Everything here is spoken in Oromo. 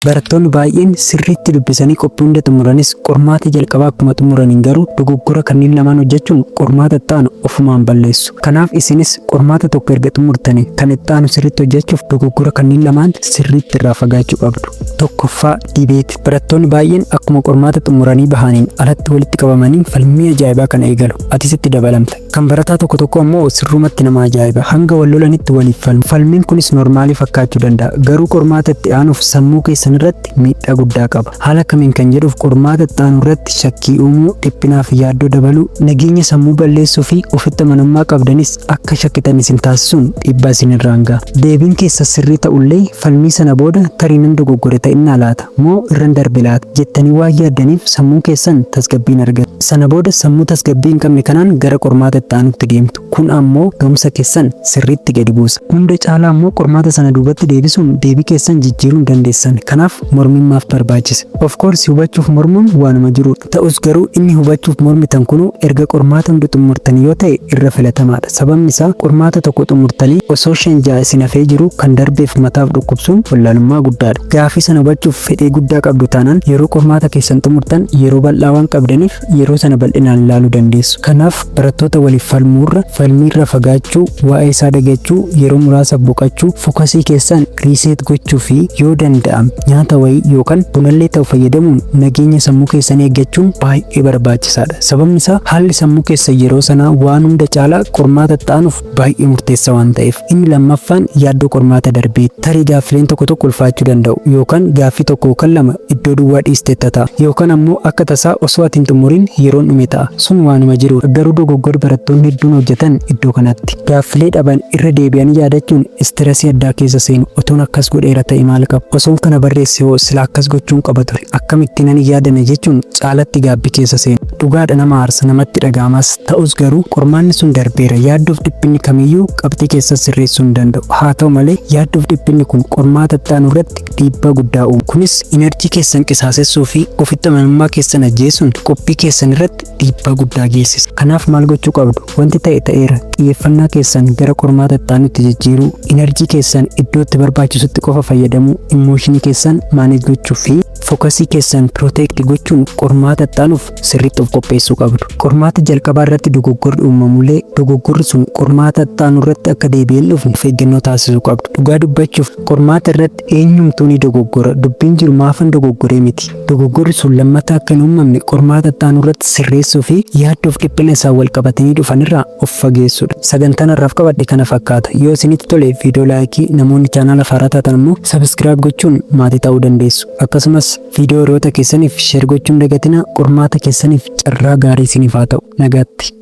Barattoonni baay'een sirriitti dubbisanii qophii hunda xumuranis qormaata jalqabaa akkuma xumuraniin garuu dogoggora kanneen lamaan hojjechuun qormaata itti aanu ofumaan balleessu. Kanaaf isinis qormaata tokko erga xumurtanii kan itti aanu sirriitti hojjechuuf dogoggora kanneen lamaan sirriitti irraa fagaachuu qabdu. Tokkoffaa dibeeti. Barattoonni baay'een akkuma qormaata xumuranii bahaniin alatti walitti qabamanii falmii ajaa'ibaa kana eegalu. Atis itti dabalamta. Kan barataa tokko ammoo sirrumatti nama ajaa'iba. Hanga wal lolanitti waliif falmu. Falmiin kunis normaalii fakkaachuu danda'a. Garuu qormaata itti aanuuf sammuu keessan irratti miidhaa guddaa qaba. Haala kamiin kan jedhuuf qormaata itti aanu irratti shakkii uumuu, dhiphinaa fi yaaddoo dabaluu, nageenya sammuu balleessuu fi ofitti amanamummaa qabdanis akka shakkitan isin taasisuun dhiibbaa isin irraan ga'a. Deebiin keessa sirrii ta'ullee falmii sana booda tarii nan dogoggore ta'inna laata moo irran darbe laata jettanii waa yaaddaniif sammuun keessan tasgabbiin argata. Sana booda sammuu tasgabbii hin qabne kanaan gara qormaata itti aanutti deemtu. Kun ammoo ga'umsa keessan sirriitti gadi buusa. Hunda caalaa ammoo qormaata sana duubatti deebisuun deebii keessan jijjiiruu hin dandeessan. Kanaaf mormiin maaf barbaachise? Of course hubachuuf mormuun waanuma jirudha. Ta'us garuu inni hubachuuf mormitan kunuu erga qormaata hunda xumurtanii yoo ta'e irra filatamaadha. Sababni isaa qormaata tokko xumurtanii osoo 5-6 isin hafee jiru kan darbeef mataaf dhukkubsuun wallaalummaa guddaadha. Gaafii sana hubachuuf fedhii guddaa qabdu taanaan yeroo qormaata keessan xumurtan yeroo bal'aa waan qabdaniif yeroo sana bal'inaan ilaaluu dandeessu. Kanaaf barattoota waliif falmuurra falmiirra fagaachuu, waa'ee isaa dagachuu, yeroo muraasa boqachuu, fookasii keessan riiseet gochuu fi yoo danda'ame nyaata wayii yookaan bunallee ta'u fayyadamuun nageenya sammuu keessan eeggachuun baay'ee barbaachisaadha. Sababni isaa haalli sammuu keessan yeroo sanaa waan hunda caalaa qormaata itti aanuuf baay'ee murteessaa waan ta'eef. Inni lammaffaan yaaddoo qormaata darbee tarii gaaffileen tokko ulfaachuu danda'u yookaan gaaffii tokko yookaan lama iddoo duwwaa dhiistee ta'a yookaan ammoo akka tasaa osoo ati hin xumuriin yeroon dhume ta'a. Sun waanuma jirudha. Garuu dogoggorri barattoonni hedduun hojjetan iddoo kanatti. Gaaffilee dhaban irra deebi'anii yaadachuun istiresii addaa keessa seenu. Otoon akkas godheera ta'e maal qaba? Osoon kana barreesse hoo sila akkas gochuun qaba ture. Akkamittiin ani yaadame jechuun caalatti gaabbii keessa seenu. Dhugaadha nama aarsa namatti dhaga'amas. Ta'us garuu qormaanni sun darbeera. Yaaddoof dhiphinni kamiyyuu qabxii keessa sirreessuu hin danda'u. Haa ta'u malee yaaddoof dhiphinni kun qormaata itti aanu irratti dhiibbaa guddaa uumu. Kunis inerjii keessan qisaasessuu fi ofitti amanamummaa keessan ajjeesuun qophii keessan irratti dhiibbaa guddaa geessisa. Kanaaf maal gochuu qabdu? Wanti ta'e ta'eera. Xiyyeeffannaa keessan gara qormaata itti aanutti jijjiiruu, inerjii keessan iddoo itti barbaachisutti qofa fayyadamuu, immooshinii keessan maaneej gochuu fi fookasii keessan pirootekti gochuun qormaata itti aanuuf sirriitti of qopheessuu qabdu. Qormaata jalqabaa irratti dogoggorri uumamullee dogoggorri sun qormaata itti aanu irratti akka deebi'een dhufu of eeggannoo taasisuu qabdu. Dhugaa dubbachuuf qormaata irratti eenyumtuu ni dogoggora. Dubbiin jiru maafan dogoggoree miti. Dogoggorri sun lammataa akka hin uumamne qormaata itti aanu irratti sirreessuu fi yaaddoof dhiphina isaan wal qabatanii dhufanirraa of fageessudha. Sagantaan har'aaf qabadhe kana fakkaata. Yoo isinitti tole viidiyoo laayikii, namoonni chaanaala haaraa taatan immoo sabiskiraayib gochuun maatii ta'uu dandeessu. Akkasumas viidiyoo hiriyoota keessaniif sheer gochuun dagatina. Qormaata keessaniif carraa gaarii isiniif haa ta'u. Nagaatti.